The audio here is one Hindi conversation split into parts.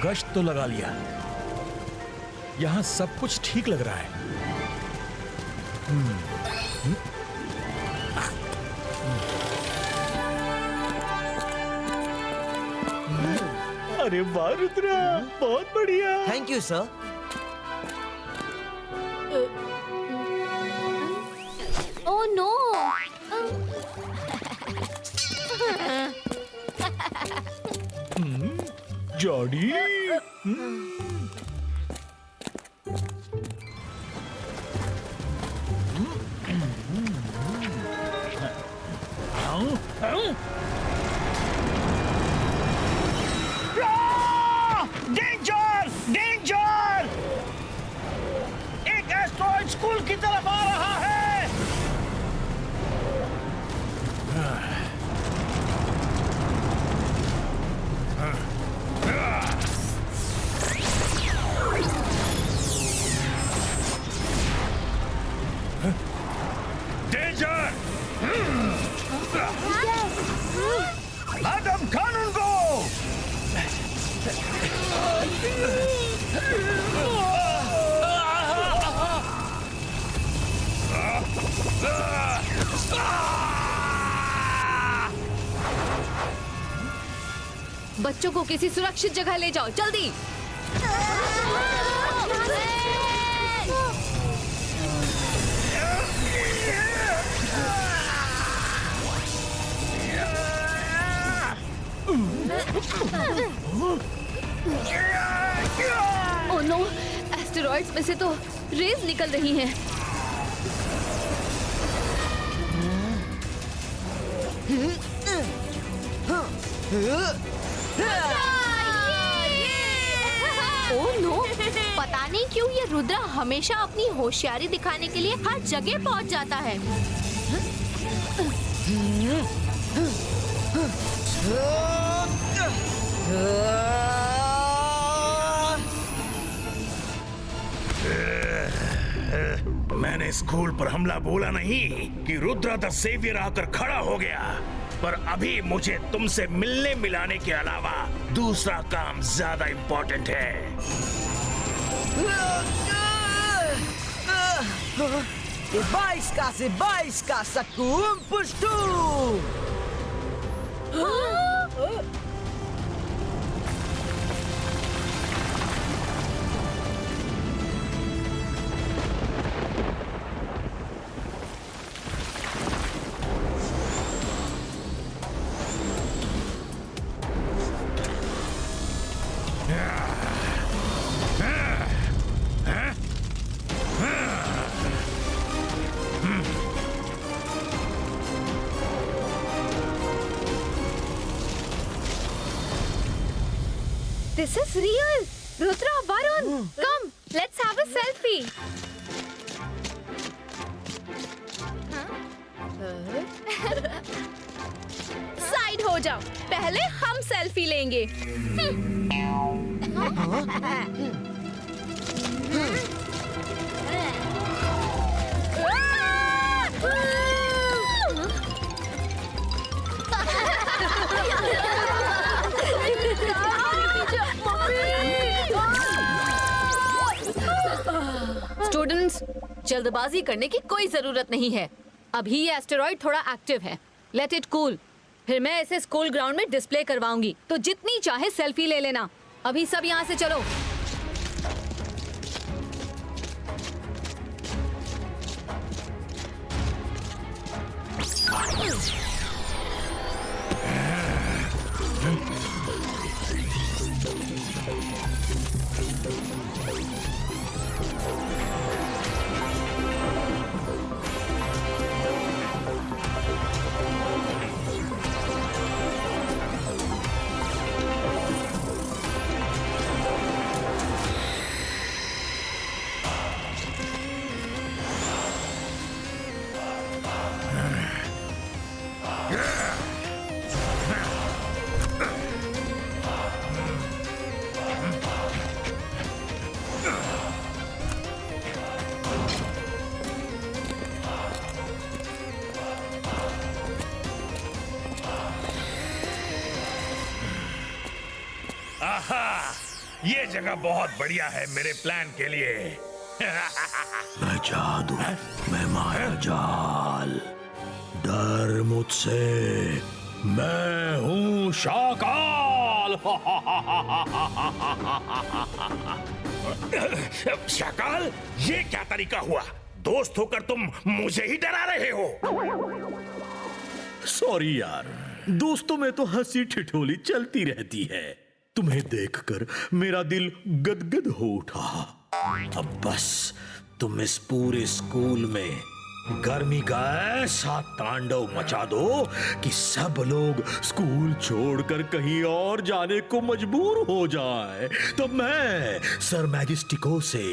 गश्त तो लगा लिया, यहां सब कुछ ठीक लग रहा है। अरे वाह रुद्रा, बहुत बढ़िया। Thank you sir. Oh no. Jodie, danger danger, एक एस्ट्रॉइड स्कूल की तरफ आ रहा है। डेंजर, मैडम कानून को। बच्चों को किसी सुरक्षित जगह ले जाओ, जल्दी। ओह नो, एस्टेरॉइड्स में से तो रेज निकल रही हैं। ओह नो, पता नहीं क्यों ये रुद्रा हमेशा अपनी होशियारी दिखाने के लिए हर जगह पहुंच जाता है। मैंने स्कूल पर हमला बोला नहीं कि रुद्रा द सेवियर आकर खड़ा हो गया, पर अभी मुझे तुमसे मिलने मिलाने के अलावा दूसरा काम ज्यादा इम्पोर्टेंट है। Se baisca, sakum pushtu! This is real! Rudra, Varun, come, let's have a selfie. Side हो जाओ, पहले हम सेल्फी लेंगे। स्टूडेंट्स, जल्दबाजी करने की कोई जरूरत नहीं है। अभी ये एस्टेरॉइड थोड़ा एक्टिव है, लेट इट कूल। फिर मैं इसे स्कूल ग्राउंड में डिस्प्ले करवाऊंगी, तो जितनी चाहे सेल्फी ले लेना। अभी सब यहाँ से चलो। ये जगह बहुत बढ़िया है मेरे प्लान के लिए। मैं जादू, मैं माया जाल, डर मुझसे, मैं हूँ शाकाल। शाकाल, ये क्या तरीका हुआ? दोस्त होकर तुम मुझे ही डरा रहे हो। सॉरी यार, दोस्तों में तो हंसी ठिठोली चलती रहती है। तुम्हें देखकर मेरा दिल गदगद हो उठा। अब बस तुम इस पूरे स्कूल में गर्मी का ऐसा तांडव मचा दो कि सब लोग स्कूल छोड़कर कहीं और जाने को मजबूर हो जाए। तो मैं सर मैजेस्टिको से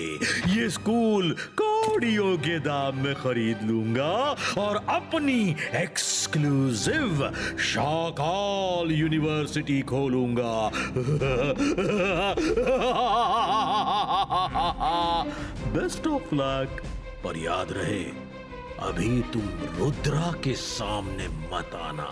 ये स्कूल कौड़ियों के दाम में खरीद लूंगा और अपनी एक्सक्लूसिव शाकाल यूनिवर्सिटी खोलूंगा। Best of luck. पर याद रहे, अभी तुम रुद्रा के सामने मत आना।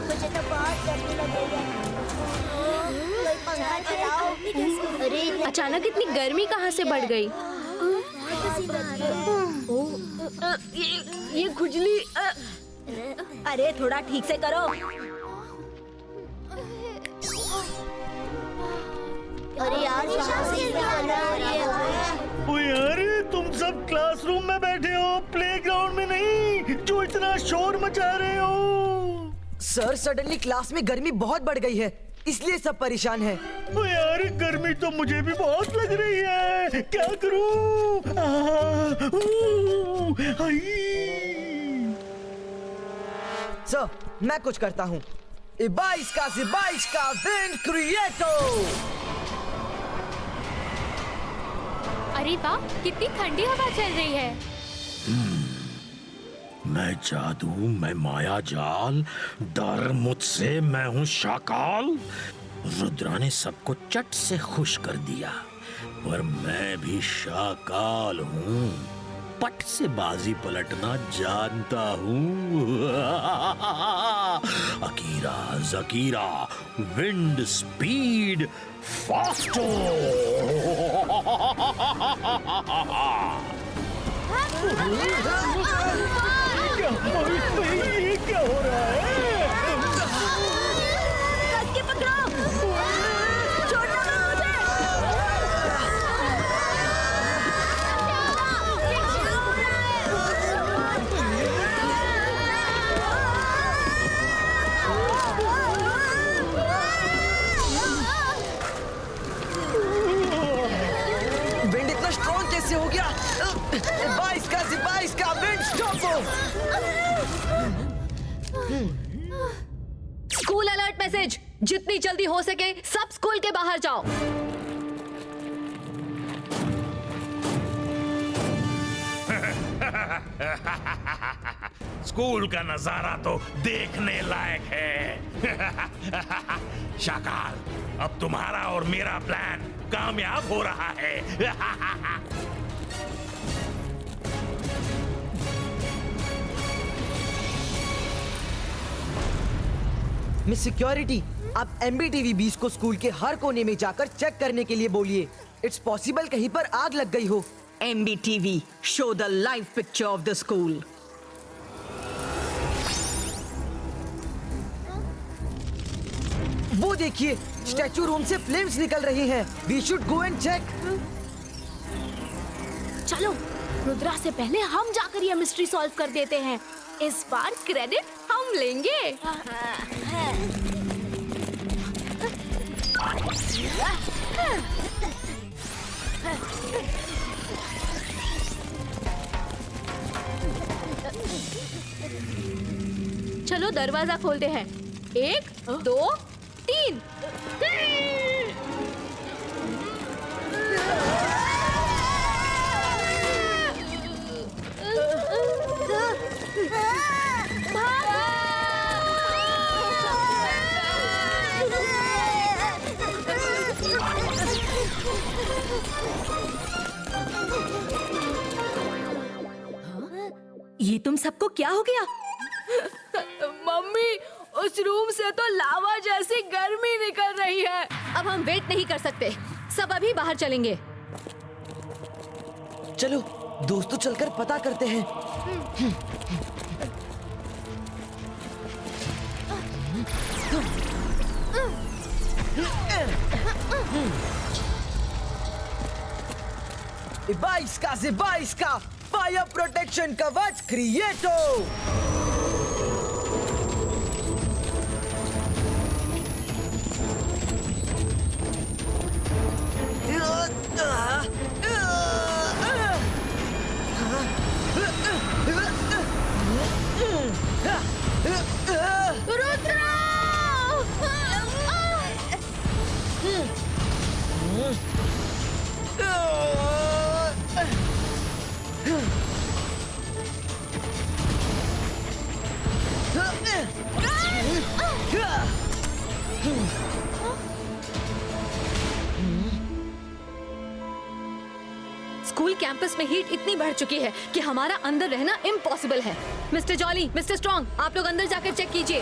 मुझे तो बहुत गर्मी लग रही है। कोई पंखा चलाओ। अरे अचानक इतनी गर्मी कहाँ से बढ़ गई? ये खुजली। अरे थोड़ा ठीक से करो। अरे यार ओ यार, तुम सब क्लासरूम में बैठे हो, प्लेग्राउंड में नहीं, जो इतना शोर मचा रहे हो। सर, सडनली क्लास में गर्मी बहुत बढ़ गई है, इसलिए सब परेशान हैं। ओ यार, गर्मी तो मुझे भी बहुत लग रही है, क्या करूं? सर, मैं कुछ करता हूँ। 22 का विंड क्रिएटो। अरे वाह, कितनी ठंडी हवा चल रही है। मैं जादू, मैं माया जाल, डर मुझसे, मैं हूँ शाकाल। रुद्रा ने सबको चट से खुश कर दिया, पर मैं भी शाकाल हूँ। पट से बाजी पलटना जानता हूँ। अकीरा जकीरा, विंड स्पीड फास्टो। ये क्या हो रहा है? कस के पकड़ो। छोड़ना मत विंड इतना स्ट्रॉन्ग कैसे हो गया? 22 का विंड स्टॉपो। स्कूल अलर्ट मैसेज, जितनी जल्दी हो सके सब स्कूल के बाहर जाओ। स्कूल का नजारा तो देखने लायक है। शाकाल, अब तुम्हारा और मेरा प्लान कामयाब हो रहा है। मिस सिक्योरिटी, आप MBTV 20 को स्कूल के हर कोने में जाकर चेक करने के लिए बोलिए। इट्स पॉसिबल कहीं पर आग लग गई हो। MBTV, show the live picture of the school. वो देखिए, स्टैचू रूम से फ्लेम्स निकल रही हैं। We should go and check. चलो, रुद्रा से पहले हम जाकर ये मिस्ट्री सॉल्व कर देते हैं। इस बार क्रेडिट हम लेंगे। चलो दरवाजा खोलते हैं। 1 2 3। ये तुम सबको क्या हो गया? मम्मी, उस रूम से तो लावा जैसी गर्मी निकल रही है। अब हम वेट नहीं कर सकते, सब अभी बाहर चलेंगे। चलो दोस्तों, चलकर पता करते हैं। बाईस का फायर प्रोटेक्शन कवच क्रिएटो। स्कूल कैंपस में हीट इतनी बढ़ चुकी है कि हमारा अंदर रहना इम्पॉसिबल है। मिस्टर जॉली, मिस्टर स्ट्रॉन्ग, आप लोग अंदर जाकर चेक कीजिए।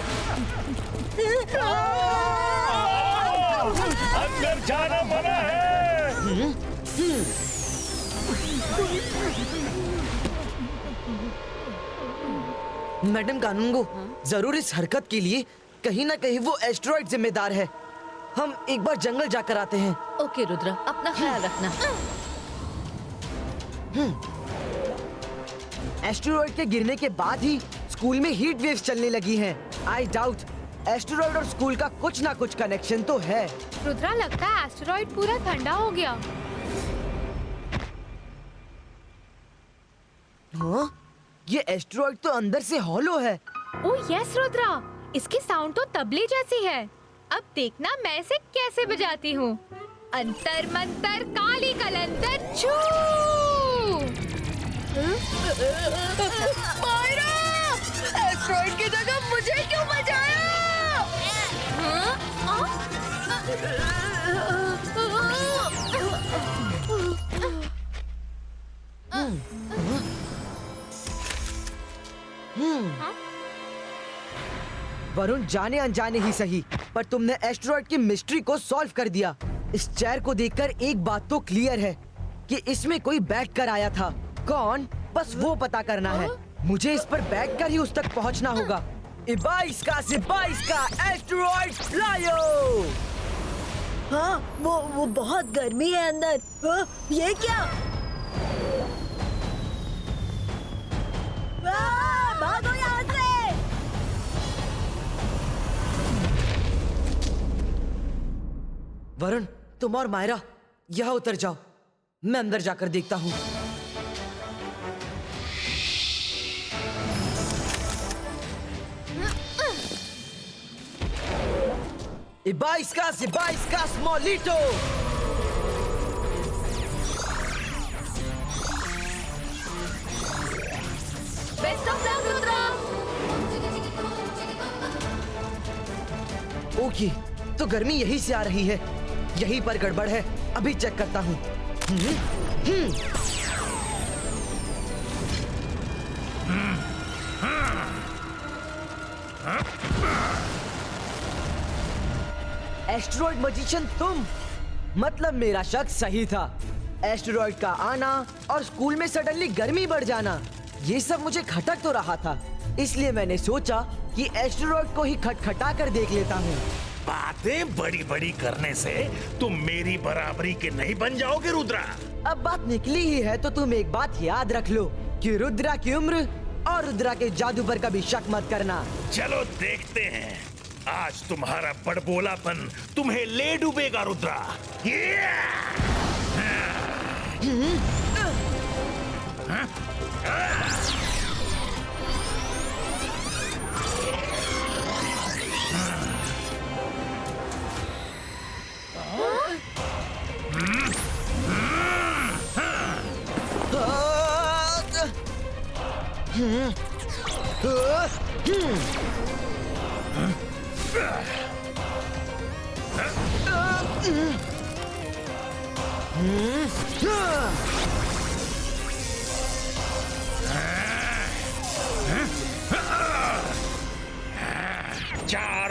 अंदर जाना मना है। मैडम कानूनगो, जरूर इस हरकत के लिए कहीं ना कहीं वो एस्टेरॉइड जिम्मेदार है। हम एक बार जंगल जाकर आते हैं। ओके रुद्रा, अपना ख्याल रखना। एस्टेरॉइड के गिरने के बाद ही स्कूल में हीट वेव्स चलने लगी हैं। आई डाउट एस्टेरॉइड और स्कूल का कुछ ना कुछ कनेक्शन तो है। रुद्रा, लगता है एस्टेरॉइड पूरा ठंडा हो गया। हाँ? ये एस्टेरॉइड तो अंदर से हॉलो है। ओह यस रुद्रा, इसकी साउंड तो तबले जैसी है। अब देखना मैं इसे कैसे बजाती हूँ। अंतर मंतर काली कलंदर छू। मायरा! एस्टेरॉइड की जगह मुझे क्यों बजाया? वरुण, जाने अनजाने ही सही, पर तुमने एस्टेरॉइड की मिस्ट्री को सॉल्व कर दिया। इस चेयर को देखकर एक बात तो क्लियर है कि इसमें कोई बैठ कर आया था। कौन? बस वो पता करना है। मुझे इस पर बैठकर ही उस तक पहुंचना होगा। 22 का एस्टेरॉइड लायो। हाँ, वो बहुत गर्मी है अंदर। ये क्या? भागो यहाँ से! वरुण, तुम और मायरा यहाँ उतर जाओ, मैं अंदर जाकर देखता हूँ। बाईस का स्मॉलिटो। Best of luck Rudra. Okay, तो गर्मी यहीं से आ रही है। यहीं पर गड़बड़ है, अभी चेक करता हूँ। एस्टेरॉइड मैजिशियन तुम? मतलब मेरा शक सही था। एस्टेरॉइड का आना और स्कूल में सडनली गर्मी बढ़ जाना, ये सब मुझे खटक तो रहा था। इसलिए मैंने सोचा कि एस्टेरॉइड को ही खटखटा कर देख लेता हूँ। बातें बड़ी बड़ी करने से तुम मेरी बराबरी के नहीं बन जाओगे रुद्रा। अब बात निकली ही है तो तुम एक बात याद रख लो कि रुद्रा की उम्र और रुद्रा के जादू पर कभी शक मत करना। चलो देखते हैं, आज तुम्हारा बड़बोलापन तुम्हें ले डूबेगा रुद्रा।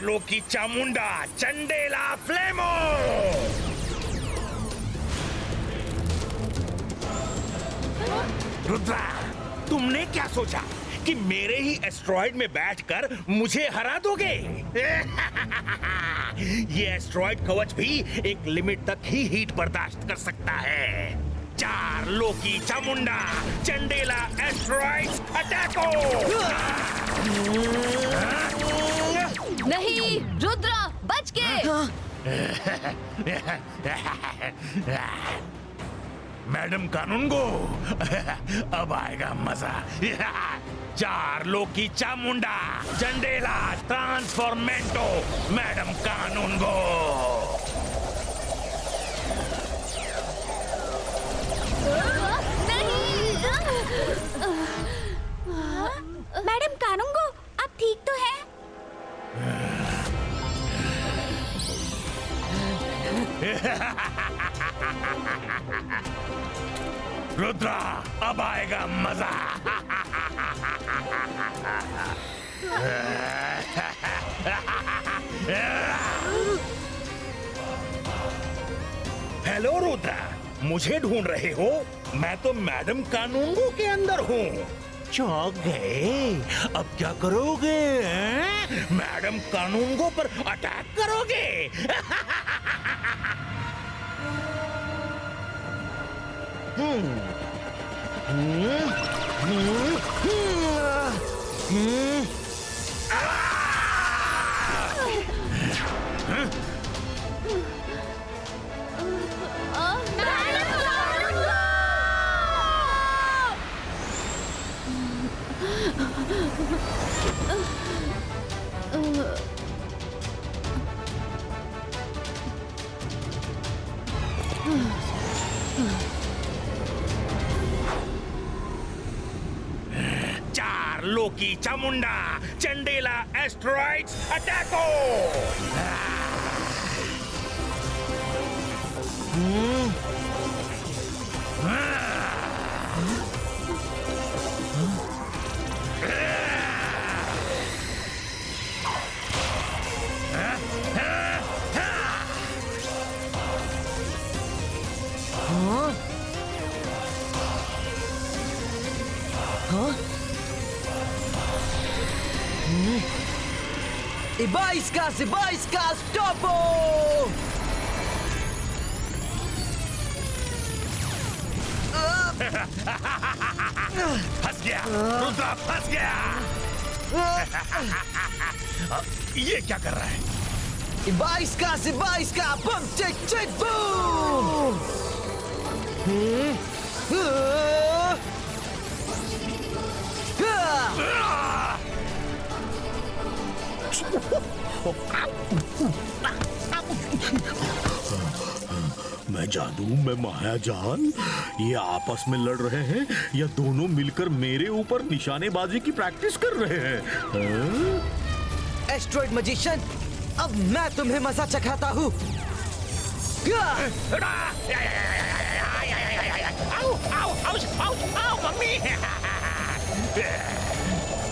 चार्लो की चामुंडा चंडेला फ्लेमो। रुद्रा, तुमने क्या सोचा कि मेरे ही एस्ट्रॉइड में बैठकर मुझे हरा दोगे? ये एस्ट्रॉइड कवच भी एक लिमिट तक ही हीट बर्दाश्त कर सकता है। चार्लो की चामुंडा चंडेला एस्ट्रॉइड्स अटैको। नहीं रुद्रा, बच के। मैडम कानूनगो, अब आएगा मजा। चार्लो की चामुंडा चंडेला ट्रांसफॉर्मेंटो मैडम कानूनगो। मैडम कानूंगो, आप ठीक तो हैं? रुद्रा, अब आएगा मजा। हेलो रुद्रा, मुझे ढूंढ रहे हो? मैं तो मैडम कानूनगो के अंदर हूँ। चौंक गए? अब क्या करोगे? मैडम कानूनगो पर अटैक करोगे? चार्लो की चामुंडा चंडेला एस्ट्रॉइड्स अटैको। Ibaiskas, Topo! फंस गया रुद्रा, फंस गया। ये क्या कर रहा है? Ibaiskas, boom, chick, boom! मैं जादू, मैं मायाजाल, ये आपस में लड़ रहे हैं या दोनों मिलकर मेरे ऊपर निशानेबाजी की प्रैक्टिस कर रहे हैं? एस्ट्रॉइड मजिशियन, अब मैं तुम्हें मजा चखाता हूँ।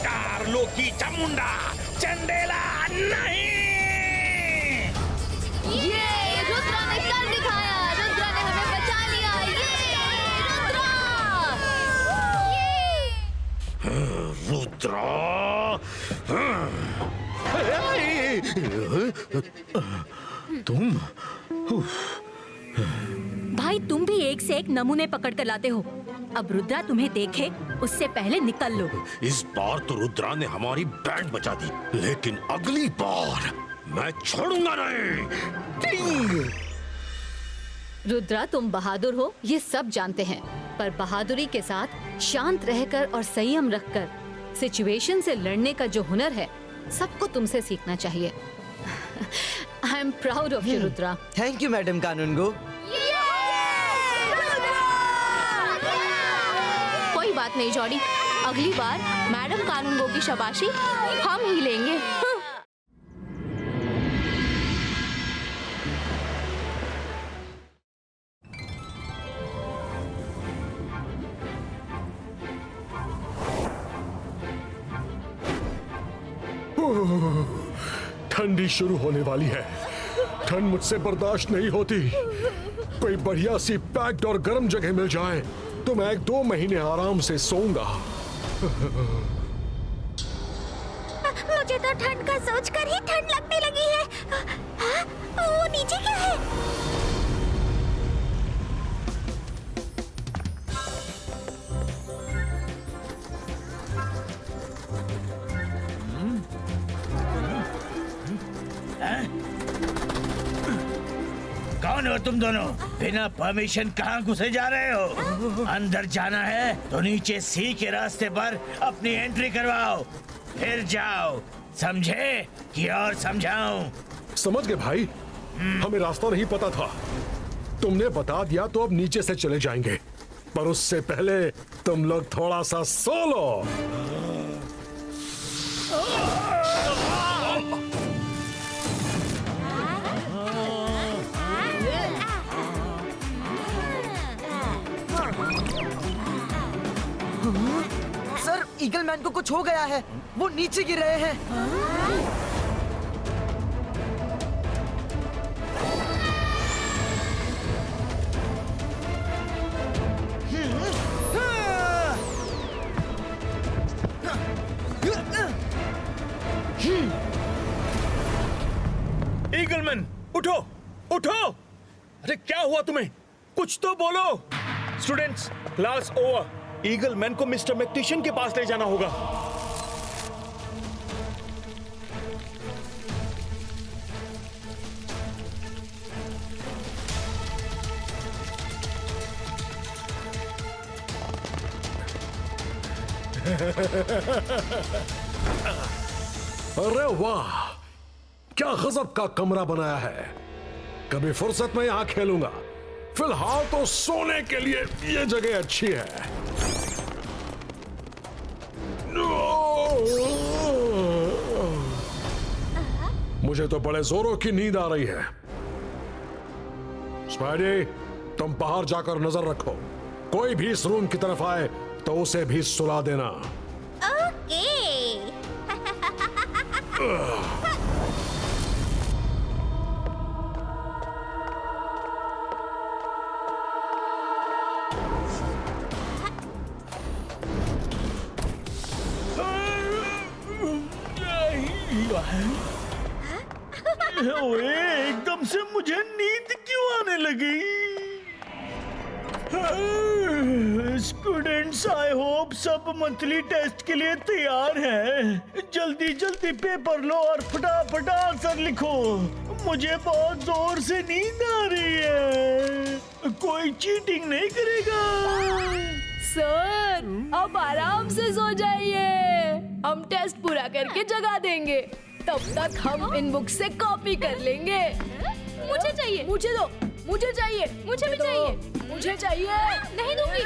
चार्लो की चामुंडा चंडेला नहीं। ये रुद्रा ने कर दिखाया, रुद्रा ने हमें बचा लिया। ये रुद्रा, तुम भाई, तुम भी एक से एक नमूने पकड़ कर लाते हो। अब रुद्रा तुम्हें देखे उससे पहले निकल लो। इस बार तो रुद्रा ने हमारी बैंड बचा दी, लेकिन अगली बार मैं छोड़ूंगा नहीं। रुद्रा, तुम बहादुर हो, ये सब जानते हैं, पर बहादुरी के साथ शांत रहकर और संयम रखकर सिचुएशन से लड़ने का जो हुनर है, सबको तुमसे सीखना चाहिए। I am proud of you Rudra. Thank you madam Kanungo. कोई बात नहीं जॉडी, अगली बार मैडम कानूनगो की शाबाशी हम ही लेंगे। ठंडी शुरू होने वाली है। ठंड मुझसे बर्दाश्त नहीं होती। कोई बढ़िया सी पैक्ड और गर्म जगह मिल जाए तो मैं 1-2 महीने आराम से सोऊंगा। मुझे तो ठंड का सोचकर ही ठंड लगने लगी है। हाँ? वो नीचे क्या है? कौन हो तुम दोनों? बिना परमिशन कहाँ घुसे जा रहे हो? अंदर जाना है तो नीचे सी के रास्ते पर अपनी एंट्री करवाओ, फिर जाओ। समझे कि और समझाऊं? समझ गए भाई, हमें रास्ता नहीं पता था। तुमने बता दिया तो अब नीचे से चले जाएंगे, पर उससे पहले तुम लोग थोड़ा सा सो लो। सर, ईगल मैन को कुछ हो गया है। वो नीचे गिर रहे हैं। ईगलमैन, उठो उठो! अरे क्या हुआ तुम्हें? कुछ तो बोलो। Students, class over. ईगलमैन को मिस्टर मैक्टिशन के पास ले जाना होगा। अरे वाह, क्या गजब का कमरा बनाया है। कभी फुर्सत में यहां खेलूंगा। फिलहाल तो सोने के लिए ये जगह अच्छी है। मुझे तो बड़े जोरों की नींद आ रही है। स्पाइडी, तुम बाहर जाकर नजर रखो। कोई भी इस रूम की तरफ आए तो उसे भी सुला देना। ओके। ओए, एकदम से मुझे नींद क्यों आने लगी? स्टूडेंट्स, आई होप सब मंथली टेस्ट के लिए तैयार हैं। जल्दी जल्दी पेपर लो और फटाफट आंसर लिखो। मुझे बहुत जोर से नींद आ रही है। कोई चीटिंग नहीं करेगा? सर, अब आराम से सो जाइए। हम टेस्ट पूरा करके जगा देंगे। तब तक हम इन बुक से कॉपी कर लेंगे। मुझे चाहिए। मुझे दो। मुझे चाहिए। मुझे भी चाहिए। मुझे चाहिए। नहीं दूंगी।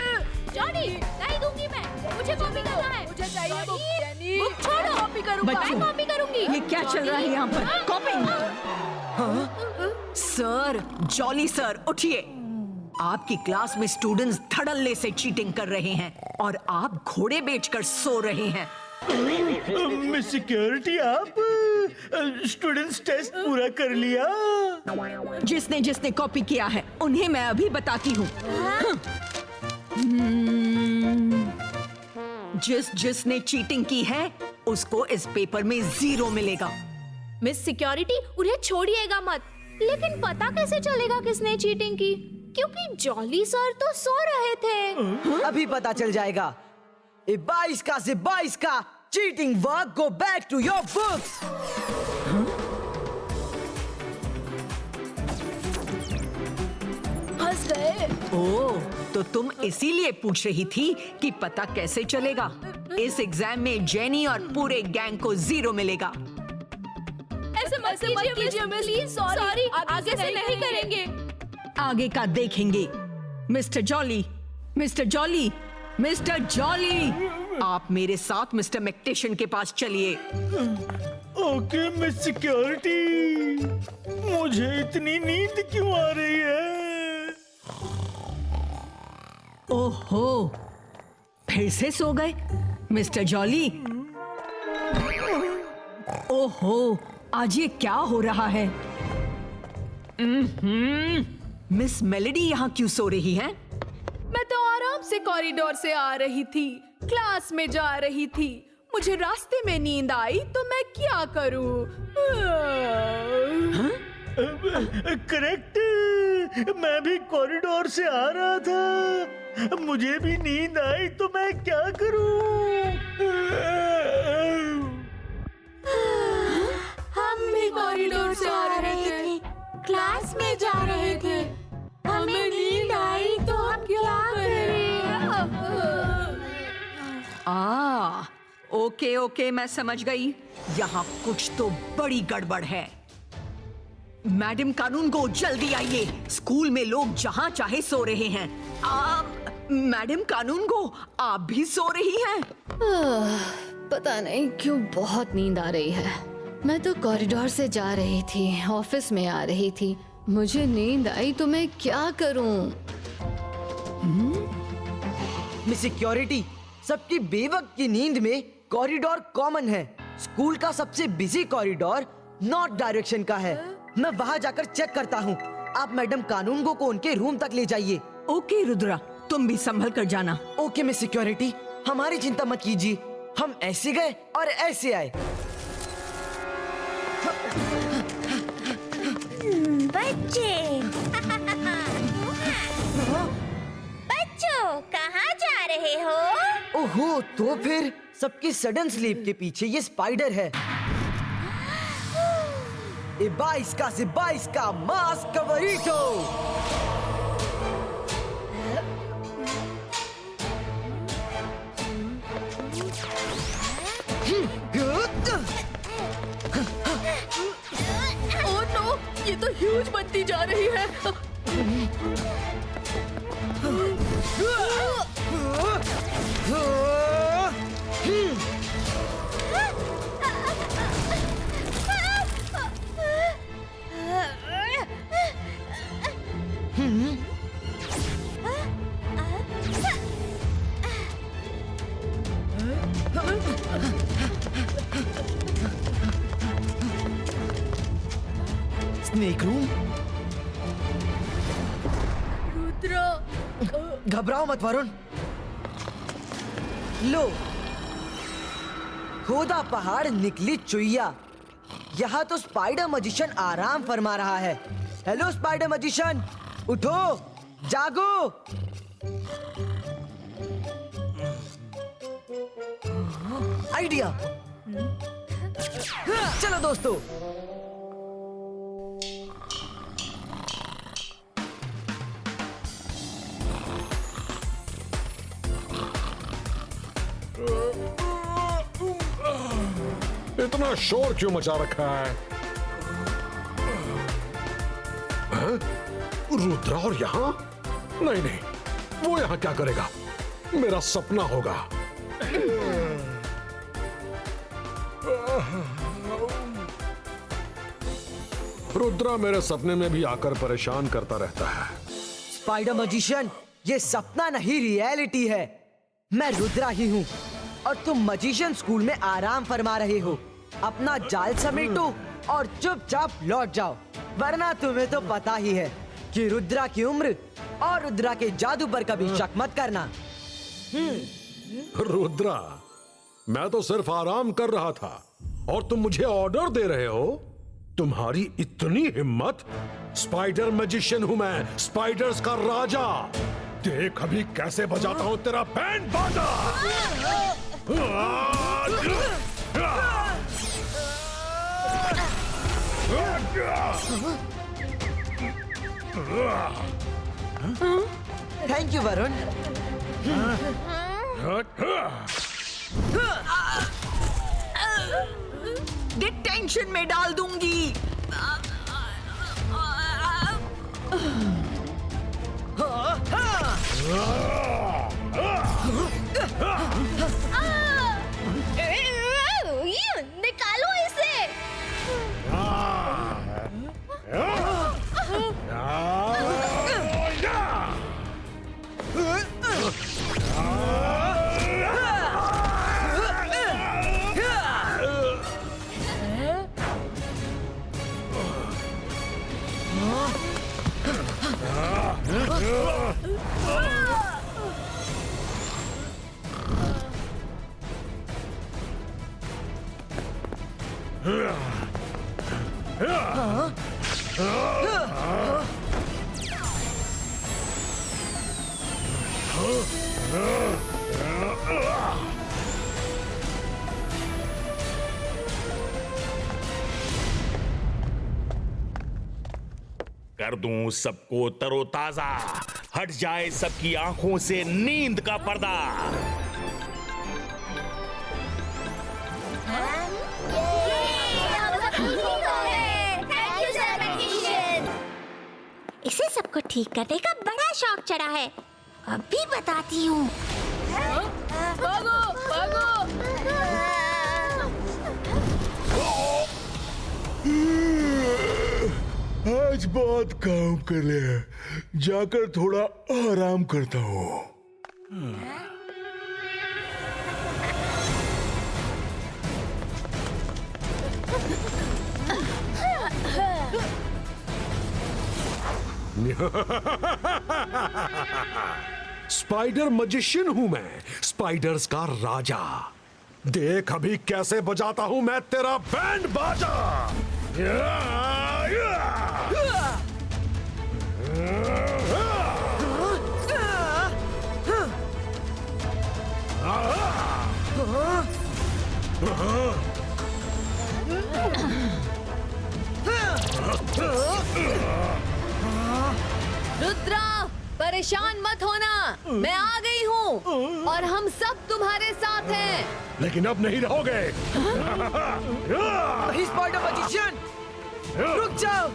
जॉनी, नहीं दूंगी मैं। मुझे कॉपी करना है। मुझे चाहिए बुक। जेनी, बुक छोड़ो। कॉपी करूंगा। मैं कॉपी करूंगी। ये क्या चल रहा है यहाँ पर? कॉपिंग? सर, जॉली सर, उठिए। आपकी क्लास में स्टूडेंट्स धड़ल्ले से चीटिंग कर रहे हैं और आप घोड़े बेचकर सो रहे हैं। मिस सिक्योरिटी, आप स्टूडेंट्स टेस्ट पूरा कर लिया? जिसने जिसने कॉपी किया है उन्हें मैं अभी बताती हूँ। जिसने चीटिंग की है उसको इस पेपर में 0 मिलेगा। मिस सिक्योरिटी, उन्हें छोड़िएगा मत। लेकिन पता कैसे चलेगा किसने चीटिंग की? क्योंकि जॉली सर तो सो रहे थे। अभी पता चल जाएगा। 22 का से 22 का cheating work. Go back to your books. हंस गए। ओह, तो तुम इसीलिए पूछ रही थी कि पता कैसे चलेगा। इस एग्जाम में जेनी और पूरे गैंग को 0 मिलेगा। ऐसे मत कीजिए मिस, प्लीज। सॉरी, आगे से नहीं करेंगे। आगे का देखेंगे। Mister jolly, mister jolly, mister jolly, आप मेरे साथ मिस्टर मैक्टिशन के पास चलिए। ओके मिस सिक्योरिटी, मुझे इतनी नींद क्यों आ रही है? ओहो, फिर से सो गए मिस्टर जॉली। ओहो, आज ये क्या हो रहा है? मिस मेलेडी यहाँ क्यों सो रही हैं? मैं तो आराम से कॉरिडोर से आ रही थी, क्लास में जा रही थी। मुझे रास्ते में नींद आई तो मैं क्या करूं? करेक्ट, मैं भी कॉरिडोर से आ रहा था, मुझे भी नींद आई तो मैं क्या करूं? हम भी कॉरिडोर से आ रहे थे, क्लास में जा रहे थे, हमें नींद आई तो हम क्या करें? ओके ओके, मैं समझ गई। यहाँ कुछ तो बड़ी गड़बड़ है। मैडम कानून को जल्दी आइए, स्कूल में लोग जहाँ चाहे सो रहे हैं। मैडम कानून को आप भी सो रही हैं? पता नहीं क्यों बहुत नींद आ रही है। मैं तो कॉरिडोर से जा रही थी, ऑफिस में आ रही थी, मुझे नींद आई तो मैं क्या करूं? मिस सिक्योरिटी, सबकी बेवक्त की नींद में कॉरिडोर कॉमन है। स्कूल का सबसे बिजी कॉरिडोर नॉर्थ डायरेक्शन का है। मैं वहाँ जाकर चेक करता हूँ। आप मैडम कानूनगो को उनके रूम तक ले जाइए। ओके रुद्रा, तुम भी संभल कर जाना। ओके मिस सिक्योरिटी, हमारी चिंता मत कीजिए, हम ऐसे गए और ऐसे आए। बच्चे बच्चों, कहाँ जा रहे हो? ओहो, तो फिर सबकी सडन स्लीप के पीछे ये स्पाइडर है। इबाइस्का से बाइस्का मास्क कवरिटो। ओह नो, ये तो ह्यूज बनती जा रही है। Snake room. रुद्रा, घबराओ मत वरुण। लो, खोदा पहाड़ निकली चुईया। यहाँ तो स्पाइडर मजिशियन आराम फरमा रहा है। हेलो स्पाइडर मजिशियन, उठो, जागो। आइडिया। चलो दोस्तों, इतना शोर क्यों मचा रखा है? हाँ? रुद्रा और यहाँ? नहीं नहीं, वो यहाँ क्या करेगा? मेरा सपना होगा। रुद्रा मेरे सपने में भी आकर परेशान करता रहता है। स्पाइडर मजिशियन, ये सपना नहीं रियलिटी है। मैं रुद्रा ही हूँ और तुम मजिशियन स्कूल में आराम फरमा रहे हो। अपना जाल समेटो और चुपचाप लौट जाओ, वरना तुम्हें तो पता ही है कि रुद्रा की उम्र और रुद्रा के जादू पर कभी शक मत करना। रुद्रा, मैं तो सिर्फ आराम कर रहा था और तुम मुझे ऑर्डर दे रहे हो? तुम्हारी इतनी हिम्मत? स्पाइडर मैजिशियन हूं मैं, स्पाइडर्स का राजा। देख अभी कैसे बजाता हूं तेरा बैंड बाजा। Thank you Varun. डिटेंशन में डाल दूंगी। निकालो इसे। कर दूं सबको तरोताजा, हट जाए सबकी आंखों से नींद का पर्दा। इसे सबको ठीक करने का बड़ा शौक चढ़ा है। अभी बताती हूँ। भागो भागो। आज बहुत काम कर लिया, जाकर थोड़ा आराम करता हूँ। स्पाइडर मैजिशियन हूं मैं, स्पाइडर्स का राजा। देख अभी कैसे बजाता हूं मैं तेरा बैंड बाजा। रुद्रा, परेशान मत होना, मैं आ गई हूँ और हम सब तुम्हारे साथ हैं। लेकिन अब नहीं रहोगे। स्पाइडर मैजिशियन, रुक जाओ।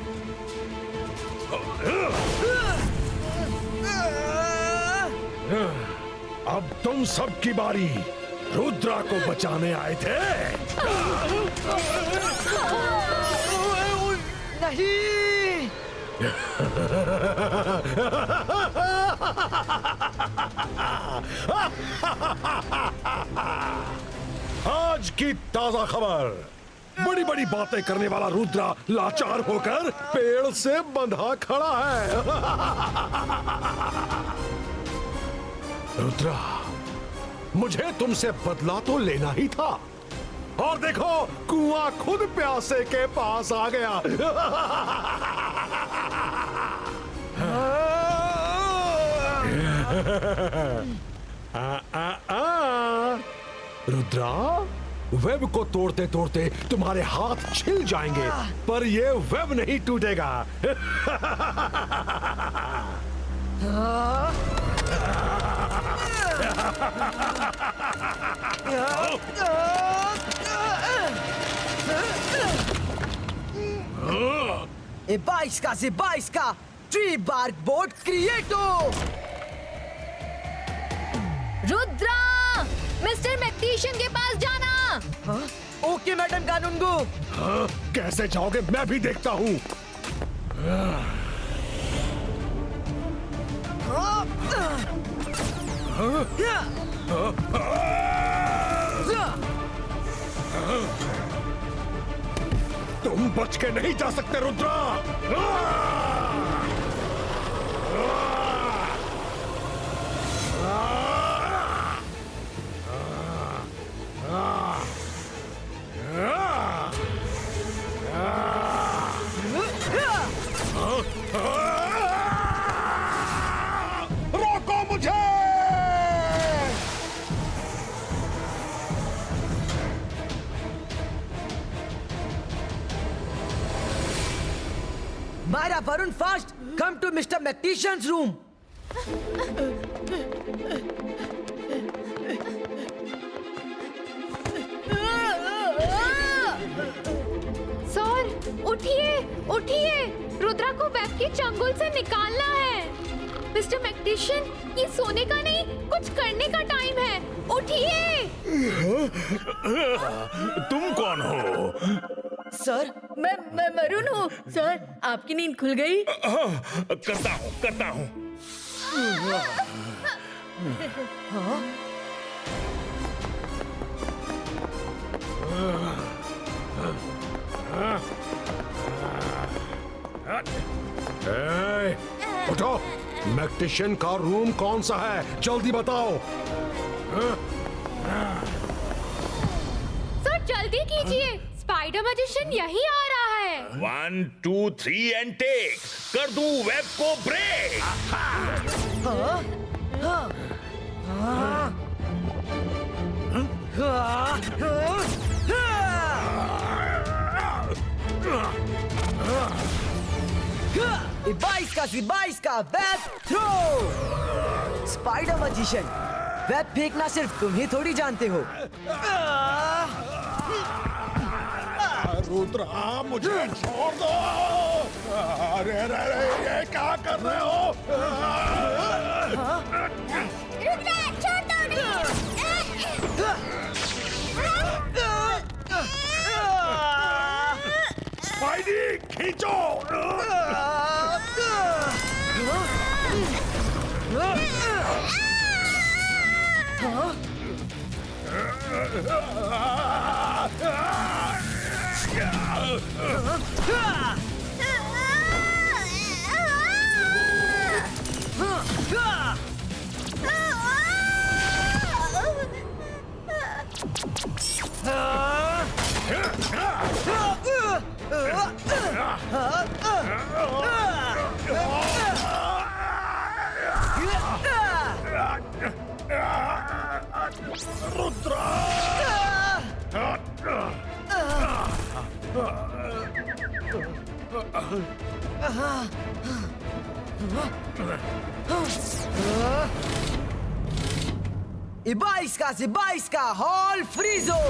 अब तुम सबकी बारी। रुद्रा को बचाने आए थे। नहीं। आज की ताजा खबर, बड़ी बड़ी बातें करने वाला रुद्रा लाचार होकर पेड़ से बंधा खड़ा है। रुद्रा, मुझे तुमसे बदला तो लेना ही था, और देखो कुआं खुद प्यासे के पास आ गया। रुद्रा, वेब को तोड़ते तोड़ते तुम्हारे हाथ छिल जाएंगे, पर ये वेब नहीं टूटेगा। Ebaisca Zebaisca, tree bark board क्रिएटो। रुद्रा, मिस्टर मैग्नीशियन के पास जाना। Okay madam Kanungo. कैसे जाओगे मैं भी देखता हूँ। तुम बच के नहीं जा सकते रुद्रा। रोको मुझे। Myra Varun fast, come to mister magician's room. Sir, उठिए उठिए, रुद्रा को वेब के चंगुल से निकालना है। मिस्टर मैग्नीशियन, ये सोने का नहीं, कुछ करने का टाइम है। उठिए। तुम कौन हो? सर, मैं वरुण हूँ। सर, आपकी नींद खुल गई? करता हूँ। उठो, मैग्नीशियन का रूम कौन सा है, जल्दी बताओ। सर, जल्दी कीजिए, स्पाइडर स्पाइडर मैजिशियन यहीं आ रहा है। 1 2 3 एंड टेक। कर दूं वेब को ब्रेक। बाईस का web throw. Spider magician, web फेंकना सिर्फ तुम ही थोड़ी जानते हो। रुद्रा, मुझे छोड़ दो। अरे अरे अरे, ये क्या कर रहे हो? रुद्रा, छोड़ दो स्पाइडी, खींचो। बाईस का हॉल फ्रीजो।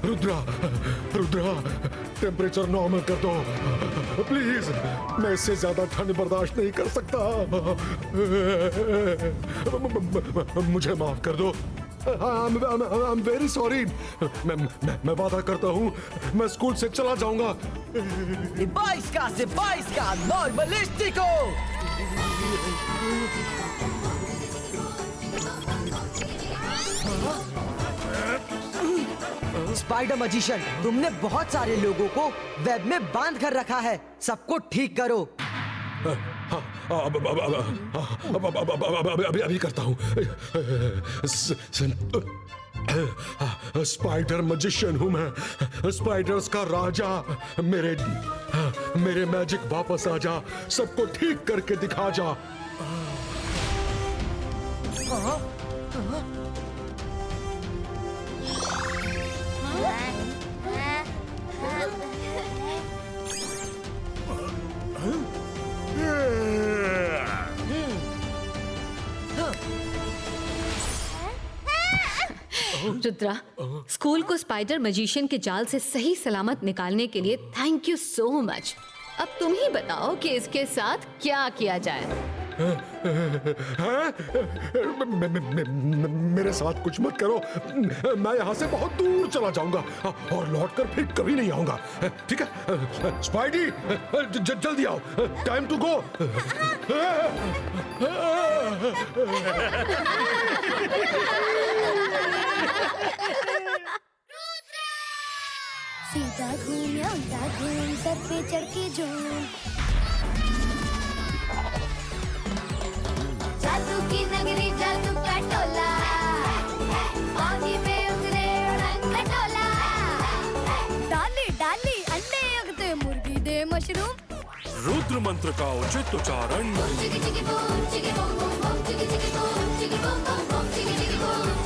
रुद्रा, टेम्परेचर नॉर्मल कर दो प्लीज। मैं इससे ज्यादा ठंड बर्दाश्त नहीं कर सकता। मुझे माफ कर दो। I'm very sorry। मैं वादा करता हूँ, मैं स्कूल से चला जाऊंगा। 22 का नॉर्मलिस्टिको। स्पाइडर मैजिशियन, तुमने बहुत सारे लोगों को वेब में बांध कर रखा है। सबको ठीक करो। अभी करता हूँ। स्पाइडर मैजिशियन हूँ मैं, स्पाइडर्स का राजा। मेरे मैजिक वापस आ जा, सबको ठीक करके दिखा जा। रुद्रा, स्कूल को स्पाइडर मैजिशियन के जाल से सही सलामत निकालने के लिए थैंक यू सो मच। अब तुम ही बताओ कि इसके साथ क्या किया जाए। मेरे साथ कुछ मत करो। मैं यहाँ से बहुत दूर चला जाऊंगा और लौटकर फिर कभी नहीं आऊंगा। ठीक है स्पाइडी, जल्दी आओ, टाइम टू गो। सीधा घूम या उल्टा घूम, सर पे चढ़ के झूम। जादू की नगरी, जादू का टोला, पानी में उतरे उड़न खटोला। डाली डाली अंडे उगते, मुर्गी दे मशरूम। रुद्र मंत्र का उचित उच्चारण। चिकी चिकी बूम, चिकी बूम बूम बूम, चिकी चिकी बूम, चिकी बूम बूम बूम, चिकी चिकी बूम।